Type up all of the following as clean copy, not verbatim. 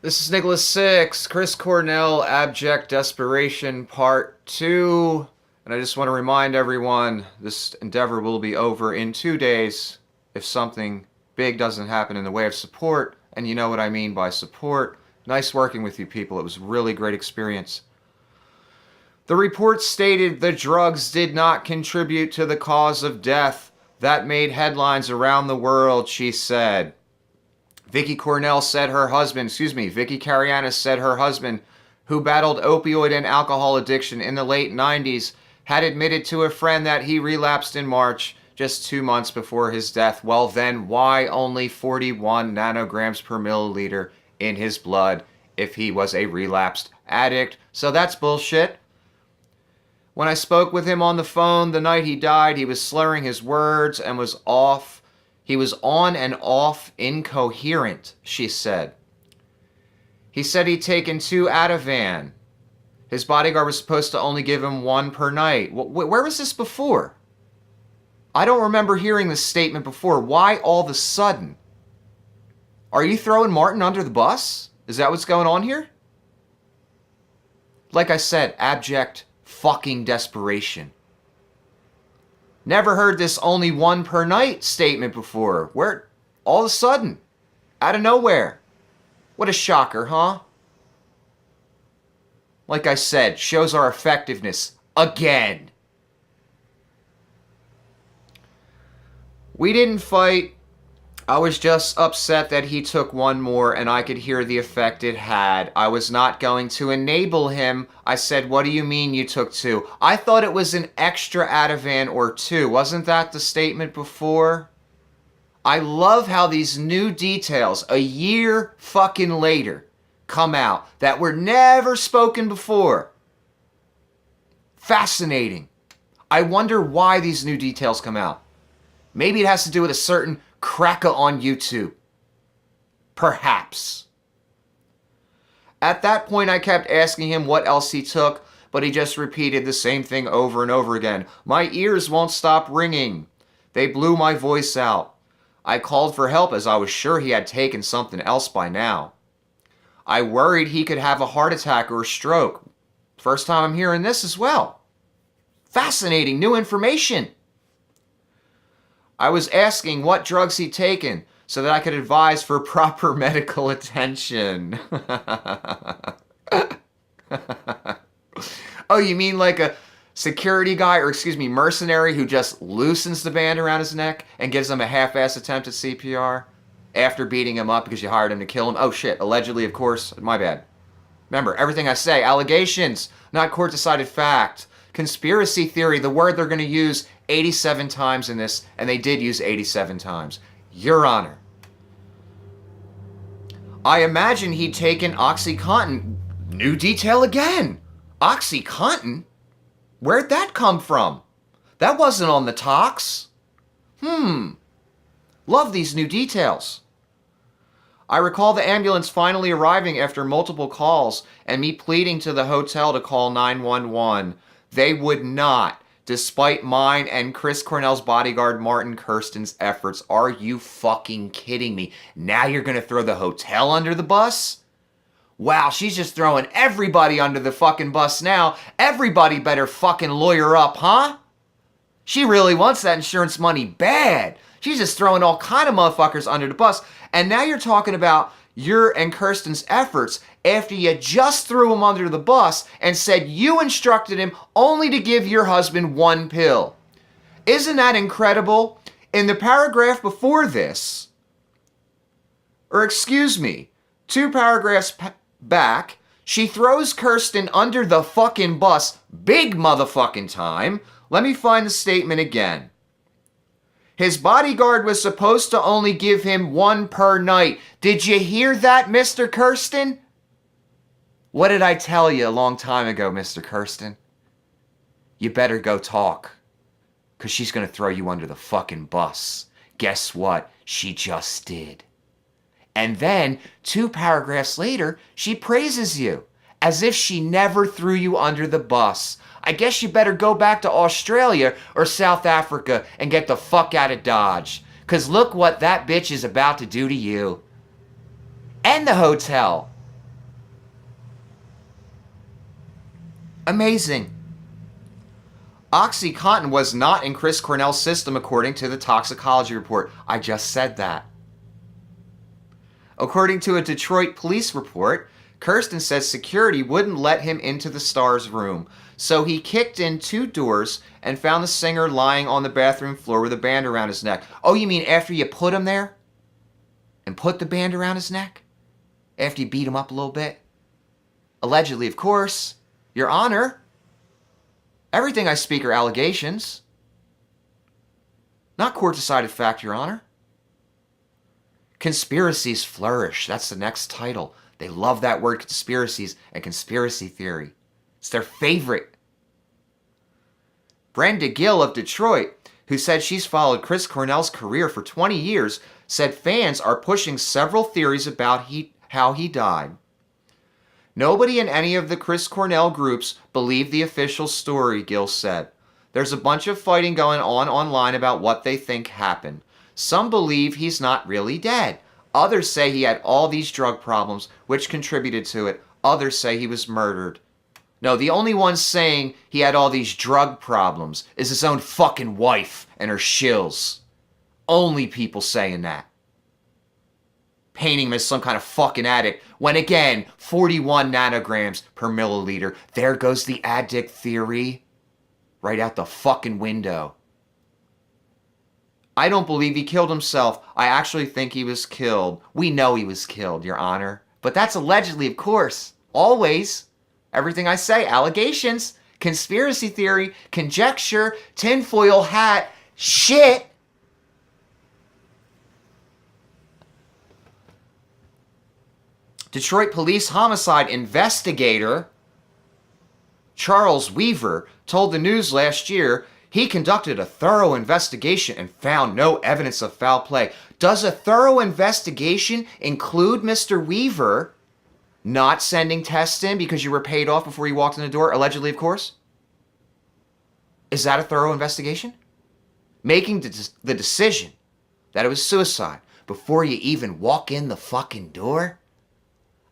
This is Nicholas Six, Chris Cornell, Abject, Desperation, Part 2. And I just want to remind everyone this endeavor will be over in 2 days if something big doesn't happen in the way of support. And you know what I mean by support. Nice working with you people. It was a really great experience. The report stated the drugs did not contribute to the cause of death. That made headlines around the world, she said. Vicky Carianis said her husband, who battled opioid and alcohol addiction in the late 90s, had admitted to a friend that he relapsed in March, just 2 months before his death. Well then, why only 41 nanograms per milliliter in his blood if he was a relapsed addict? So that's bullshit. When I spoke with him on the phone the night he died, he was slurring his words and was off. He was on and off incoherent, she said. He said he'd taken 2 Ativan. His bodyguard was supposed to only give him 1 per night. Where was this before? I don't remember hearing this statement before. Why all of a sudden? Are you throwing Martin under the bus? Is that what's going on here? Like I said, abject fucking desperation. Never heard this only 1 per night statement before. Where, all of a sudden, out of nowhere. What a shocker, huh? Like I said, shows our effectiveness again. We didn't fight. I was just upset that he took 1 more and I could hear the effect it had. I was not going to enable him. I said, what do you mean you took 2? I thought it was an extra Ativan or 2. Wasn't that the statement before? I love how these new details, a year fucking later, come out that were never spoken before. Fascinating. I wonder why these new details come out. Maybe it has to do with a certain cracker on YouTube. Perhaps. At that point, I kept asking him what else he took, but he just repeated the same thing over and over again. My ears won't stop ringing. They blew my voice out. I called for help as I was sure he had taken something else by now. I worried he could have a heart attack or a stroke. First time I'm hearing this as well. Fascinating new information. I was asking what drugs he'd taken so that I could advise for proper medical attention. Oh, you mean like a security guy, or mercenary who just loosens the band around his neck and gives him a half-ass attempt at CPR after beating him up because you hired him to kill him? Oh shit, allegedly, of course. My bad. Remember, everything I say, allegations, not court-decided fact. Conspiracy theory, the word they're going to use 87 times in this, and they did use 87 times. Your Honor. I imagine he'd taken OxyContin. New detail again. OxyContin? Where'd that come from? That wasn't on the tox. Love these new details. I recall the ambulance finally arriving after multiple calls and me pleading to the hotel to call 911. They would not, despite mine and Chris Cornell's bodyguard Martin Kirsten's efforts. Are you fucking kidding me? Now you're gonna throw the hotel under the bus? Wow, she's just throwing everybody under the fucking bus now. Everybody better fucking lawyer up, huh? She really wants that insurance money bad. She's just throwing all kind of motherfuckers under the bus. And now you're talking about your and Kirsten's efforts after you just threw him under the bus and said you instructed him only to give your husband 1 pill. Isn't that incredible? In the paragraph before this, or excuse me, 2 paragraphs back, she throws Kirsten under the fucking bus big motherfucking time. Let me find the statement again. His bodyguard was supposed to only give him 1 per night. Did you hear that, Mr. Kirsten? What did I tell you a long time ago, Mr. Kirsten? You better go talk, because she's going to throw you under the fucking bus. Guess what? She just did. And then, 2 paragraphs later, she praises you, as if she never threw you under the bus. I guess you better go back to Australia or South Africa and get the fuck out of Dodge. Because look what that bitch is about to do to you. And the hotel. Amazing. OxyContin was not in Chris Cornell's system according to the toxicology report. I just said that. According to a Detroit police report, Kirsten says security wouldn't let him into the star's room, so he kicked in 2 doors and found the singer lying on the bathroom floor with a band around his neck. Oh, you mean after you put him there? And put the band around his neck? After you beat him up a little bit? Allegedly, of course. Your Honor. Everything I speak are allegations. Not court-decided fact, Your Honor. Conspiracies flourish. That's the next title. They love that word, conspiracies and conspiracy theory. It's their favorite. Brenda Gill of Detroit, who said she's followed Chris Cornell's career for 20 years, said fans are pushing several theories about how he died. Nobody in any of the Chris Cornell groups believed the official story, Gill said. There's a bunch of fighting going on online about what they think happened. Some believe he's not really dead. Others say he had all these drug problems, which contributed to it. Others say he was murdered. No, the only one saying he had all these drug problems is his own fucking wife and her shills. Only people saying that. Painting him as some kind of fucking addict, when again, 41 nanograms per milliliter. There goes the addict theory. Right out the fucking window. I don't believe he killed himself. I actually think he was killed. We know he was killed, Your Honor. But that's allegedly, of course. Always. Everything I say, allegations, conspiracy theory, conjecture, tinfoil hat, shit. Detroit police homicide investigator Charles Weaver told the News last year he conducted a thorough investigation and found no evidence of foul play. Does a thorough investigation include Mr. Weaver not sending tests in because you were paid off before you walked in the door? Allegedly, of course. Is that a thorough investigation? Making the decision that it was suicide before you even walk in the fucking door?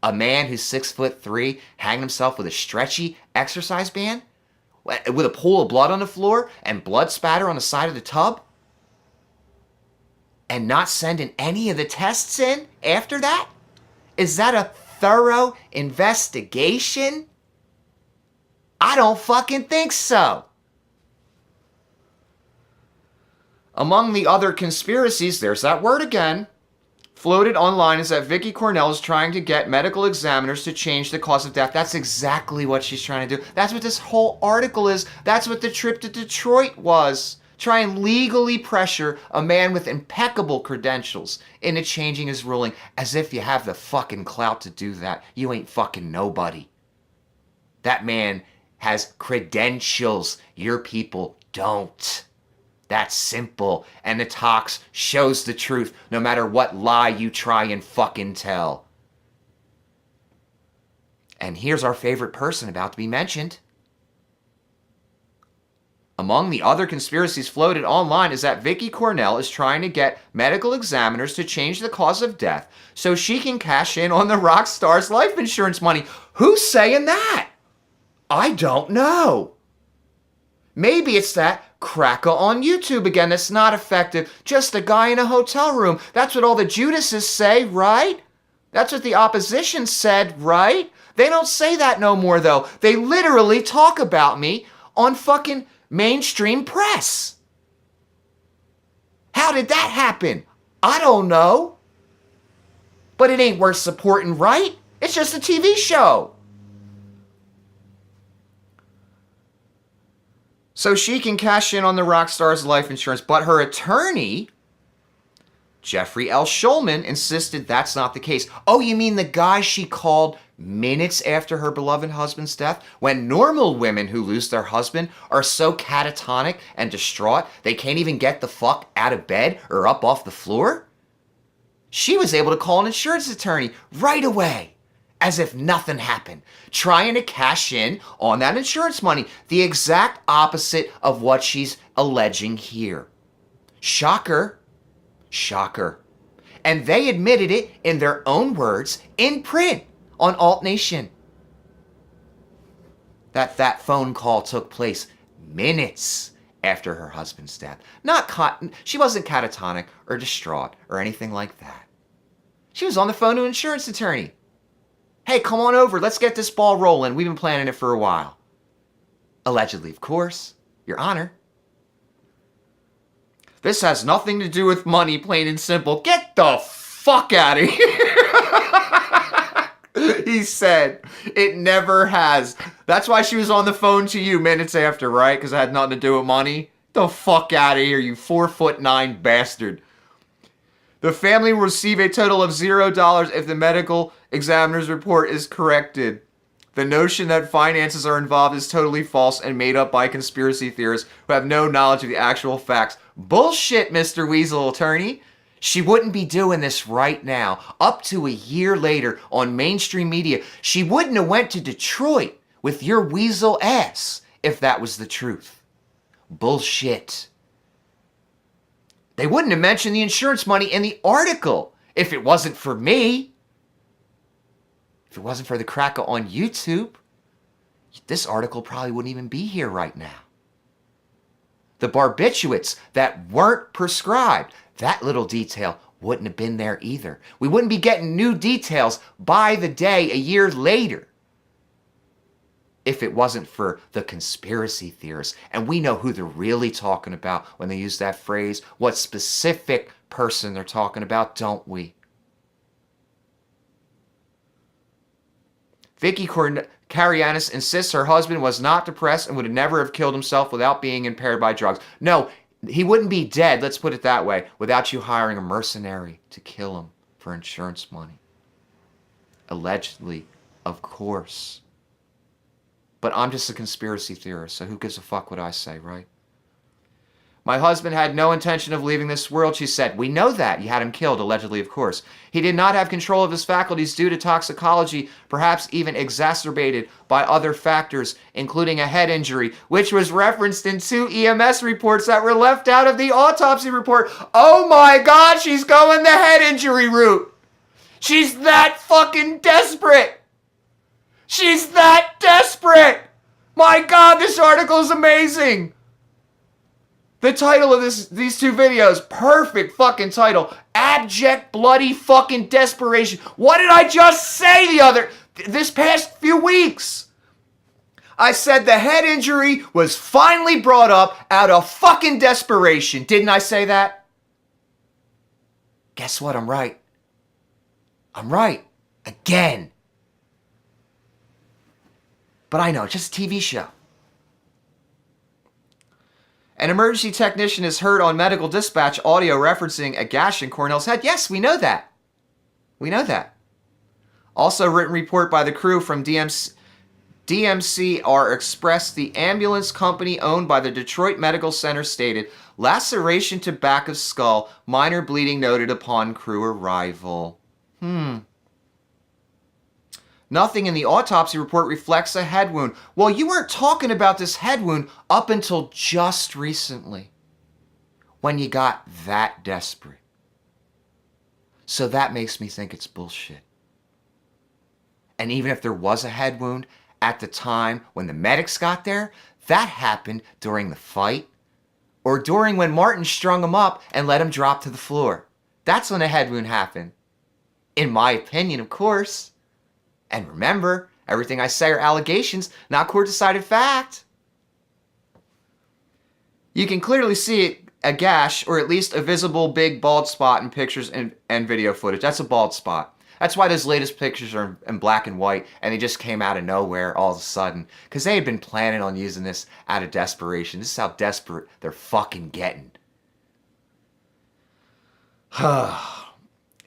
A man who's 6'3" hanging himself with a stretchy exercise band? With a pool of blood on the floor and blood spatter on the side of the tub? And not sending any of the tests in after that? Is that a thorough investigation? I don't fucking think so. Among the other conspiracies, there's that word again, floated online is that Vicky Cornell is trying to get medical examiners to change the cause of death. That's exactly what she's trying to do. That's what this whole article is. That's what the trip to Detroit was. Try and legally pressure a man with impeccable credentials into changing his ruling, as if you have the fucking clout to do that. You ain't fucking nobody. That man has credentials. Your people don't. That's simple, and the tox shows the truth no matter what lie you try and fucking tell. And here's our favorite person about to be mentioned. Among the other conspiracies floated online is that Vicky Cornell is trying to get medical examiners to change the cause of death so she can cash in on the rock star's life insurance money. Who's saying that? I don't know. Maybe it's that cracker on YouTube again that's not effective. Just a guy in a hotel room. That's what all the Judases say, right? That's what the opposition said, right? They don't say that no more, though. They literally talk about me on fucking mainstream press. How did that happen? I don't know. But it ain't worth supporting, right? It's just a TV show. So she can cash in on the rock star's life insurance, but her attorney, Jeffrey L. Schulman, insisted that's not the case. Oh, you mean the guy she called minutes after her beloved husband's death? When normal women who lose their husband are so catatonic and distraught they can't even get the fuck out of bed or up off the floor? She was able to call an insurance attorney right away, as if nothing happened, trying to cash in on that insurance money. The exact opposite of what she's alleging here. Shocker. Shocker. And they admitted it in their own words in print on Alt Nation. that phone call took place minutes after her husband's death. She wasn't catatonic or distraught or anything like that. She was on the phone to an insurance attorney. Hey, come on over. Let's get this ball rolling. We've been planning it for a while. Allegedly, of course, Your Honor. This has nothing to do with money, plain and simple. Get the fuck out of here. He said, it never has. That's why she was on the phone to you minutes after, right? Because it had nothing to do with money. The fuck out of here, you 4'9" bastard. The family will receive a total of $0 if the medical examiner's report is corrected. The notion that finances are involved is totally false and made up by conspiracy theorists who have no knowledge of the actual facts. Bullshit, Mr. Weasel Attorney. She wouldn't be doing this right now. Up to a year later on mainstream media, she wouldn't have went to Detroit with your weasel ass if that was the truth. Bullshit. They wouldn't have mentioned the insurance money in the article if it wasn't for me. If it wasn't for the cracker on YouTube, this article probably wouldn't even be here right now. The barbiturates that weren't prescribed, that little detail wouldn't have been there either. We wouldn't be getting new details by the day a year later if it wasn't for the conspiracy theorists. And we know who they're really talking about when they use that phrase, what specific person they're talking about, don't we? Vicky Karayanis insists her husband was not depressed and would never have killed himself without being impaired by drugs. No, he wouldn't be dead, let's put it that way, without you hiring a mercenary to kill him for insurance money. Allegedly, of course. But I'm just a conspiracy theorist, so who gives a fuck what I say, right? My husband had no intention of leaving this world, she said. We know that. You had him killed, allegedly, of course. He did not have control of his faculties due to toxicology, perhaps even exacerbated by other factors, including a head injury, which was referenced in 2 EMS reports that were left out of the autopsy report. Oh my God, she's going the head injury route. She's that fucking desperate. She's that desperate. My God, this article is amazing. The title of these 2 videos, perfect fucking title. Abject bloody fucking desperation. What did I just say this past few weeks? I said the head injury was finally brought up out of fucking desperation. Didn't I say that? Guess what? I'm right. I'm right. Again. But I know, it's just a TV show. An emergency technician is heard on medical dispatch audio referencing a gash in Cornell's head. Yes, we know that. We know that. Also, written report by the crew from DMCR Express, the ambulance company owned by the Detroit Medical Center, stated, laceration to back of skull, minor bleeding noted upon crew arrival. Nothing in the autopsy report reflects a head wound. Well, you weren't talking about this head wound up until just recently, when you got that desperate. So that makes me think it's bullshit. And even if there was a head wound at the time when the medics got there, that happened during the fight or during when Martin strung him up and let him drop to the floor. That's when a head wound happened. In my opinion, of course. And remember, everything I say are allegations, not court-decided fact. You can clearly see a gash, or at least a visible big bald spot in pictures and video footage. That's a bald spot. That's why those latest pictures are in black and white, and they just came out of nowhere all of a sudden. Because they had been planning on using this out of desperation. This is how desperate they're fucking getting.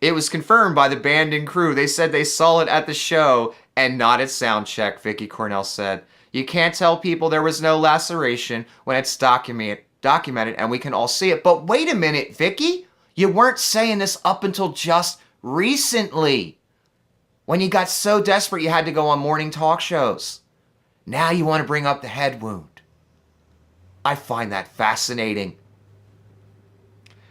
It was confirmed by the band and crew. They said they saw it at the show and not at sound check, Vicky Cornell said. You can't tell people there was no laceration when it's documented and we can all see it. But wait a minute, Vicky. You weren't saying this up until just recently, when you got so desperate you had to go on morning talk shows. Now you want to bring up the head wound. I find that fascinating.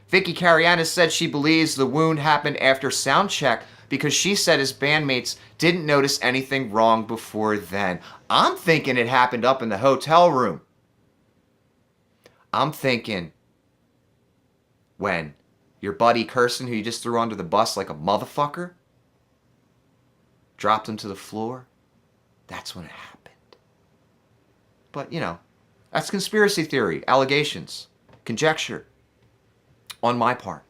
Vicky Karayanis said she believes the wound happened after sound check because she said his bandmates didn't notice anything wrong before then. I'm thinking it happened up in the hotel room. I'm thinking when your buddy Kirsten, who you just threw under the bus like a motherfucker, dropped him to the floor, that's when it happened. But, that's conspiracy theory, allegations, conjecture on my part.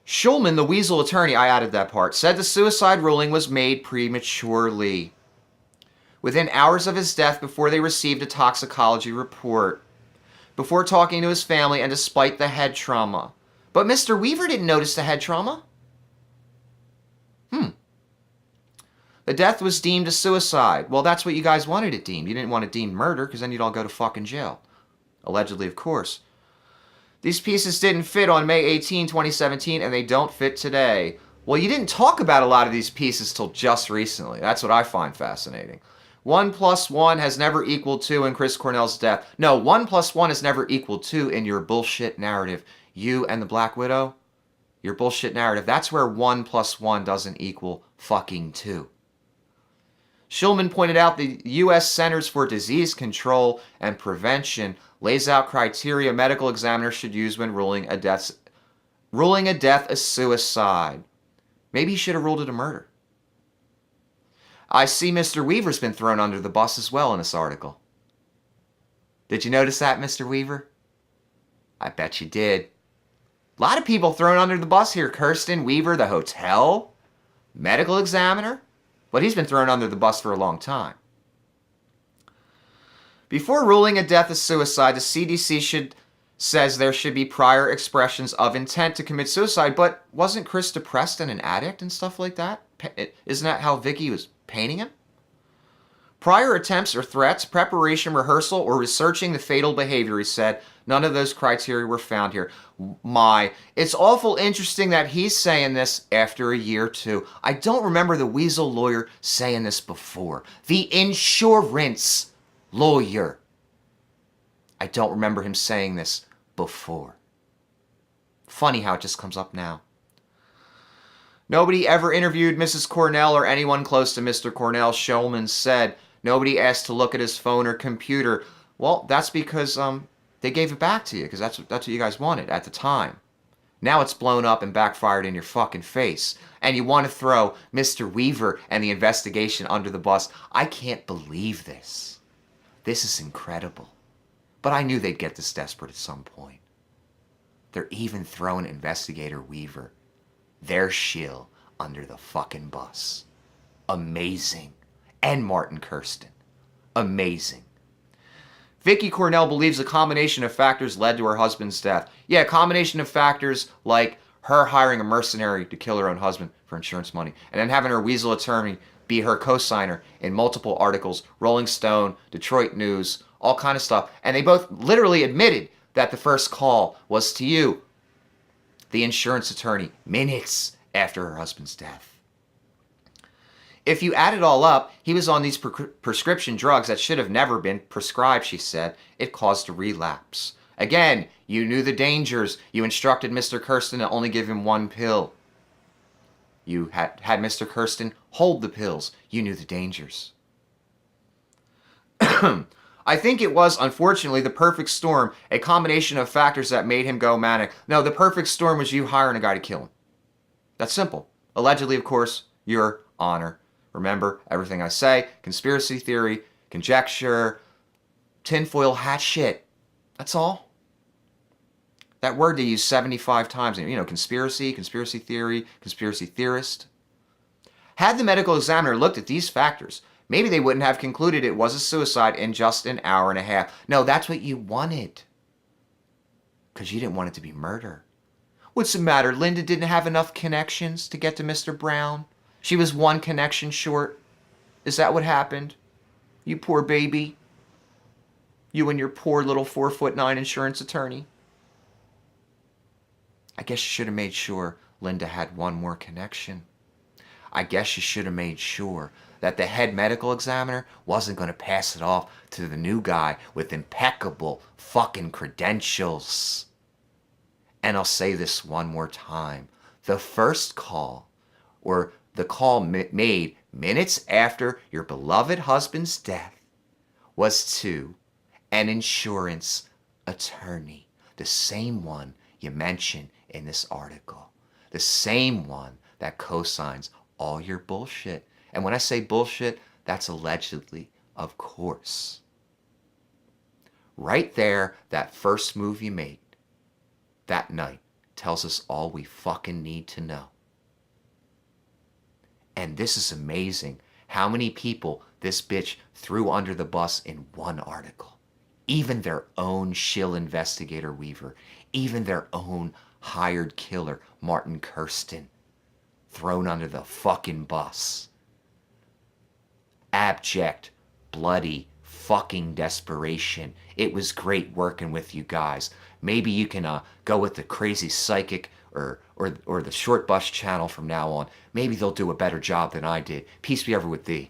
Schulman, the Weasel attorney, I added that part, said the suicide ruling was made prematurely, within hours of his death before they received a toxicology report, before talking to his family and despite the head trauma. But Mr. Weaver didn't notice the head trauma. The death was deemed a suicide. Well, that's what you guys wanted it deemed. You didn't want it deemed murder, because then you'd all go to fucking jail. Allegedly, of course. These pieces didn't fit on May 18, 2017, and they don't fit today. Well, you didn't talk about a lot of these pieces till just recently. That's what I find fascinating. 1 + 1 has never equaled 2 in Chris Cornell's death. No, 1 + 1 has never equaled 2 in your bullshit narrative. You and the Black Widow, your bullshit narrative, that's where 1 + 1 doesn't equal fucking 2. Schulman pointed out the U.S. Centers for Disease Control and Prevention lays out criteria a medical examiner should use when ruling a death a suicide. Maybe he should have ruled it a murder. I see Mr. Weaver's been thrown under the bus as well in this article. Did you notice that, Mr. Weaver? I bet you did. A lot of people thrown under the bus here. Kirsten Weaver, the hotel, medical examiner. But he's been thrown under the bus for a long time. Before ruling a death a suicide, the CDC says there should be prior expressions of intent to commit suicide. But wasn't Chris depressed and an addict and stuff like that? Isn't that how Vicky was painting him? Prior attempts or threats, preparation, rehearsal, or researching the fatal behavior, he said. None of those criteria were found here. It's awful interesting that he's saying this after a year, too. I don't remember the Weasel lawyer saying this before. The insurance lawyer. I don't remember him saying this before. Funny how it just comes up now. Nobody ever interviewed Mrs. Cornell or anyone close to Mr. Cornell, Schulman said. Nobody asked to look at his phone or computer. Well, that's because they gave it back to you, because that's what you guys wanted at the time. Now it's blown up and backfired in your fucking face. And you want to throw Mr. Weaver and the investigation under the bus. I can't believe this. This is incredible. But I knew they'd get this desperate at some point. They're even throwing Investigator Weaver, their shill, under the fucking bus. Amazing. And Martin Kirsten. Amazing. Vicky Cornell believes a combination of factors led to her husband's death. Yeah, a combination of factors like her hiring a mercenary to kill her own husband for insurance money, and then having her Weasel attorney be her co-signer in multiple articles, Rolling Stone, Detroit News, all kind of stuff. And they both literally admitted that the first call was to you, the insurance attorney, minutes after her husband's death. If you add it all up, he was on these prescription drugs that should have never been prescribed, she said. It caused a relapse. Again, you knew the dangers. You instructed Mr. Kirsten to only give him 1 pill. You had Mr. Kirsten hold the pills. You knew the dangers. I think it was, unfortunately, the perfect storm, a combination of factors that made him go manic. No, the perfect storm was you hiring a guy to kill him. That's simple. Allegedly, of course, Your Honor. Remember everything I say, conspiracy theory, conjecture, tinfoil hat shit. That's all. That word they use 75 times. Conspiracy, conspiracy theory, conspiracy theorist. Had the medical examiner looked at these factors, maybe they wouldn't have concluded it was a suicide in just an hour and a half. No, that's what you wanted. Because you didn't want it to be murder. What's the matter? Linda didn't have enough connections to get to Mr. Brown? She was 1 connection short? Is that what happened? You poor baby. You and your poor little 4'9" insurance attorney. I guess you should have made sure Linda had 1 more connection. I guess you should have made sure that the head medical examiner wasn't going to pass it off to the new guy with impeccable fucking credentials. And I'll say this one more time. The first call or the call made minutes after your beloved husband's death was to an insurance attorney, the same one you mention in this article, the same one that co-signs all your bullshit. And when I say bullshit, that's allegedly, of course. Right there, that first move you made that night tells us all we fucking need to know. And this is amazing how many people this bitch threw under the bus in one article. Even their own shill investigator Weaver, even their own hired killer Martin Kirsten, thrown under the fucking bus. Abject, bloody, fucking desperation. It was great working with you guys. Maybe you can go with the crazy psychic or the short bus channel from now on. Maybe they'll do a better job than I did. Peace be ever with thee.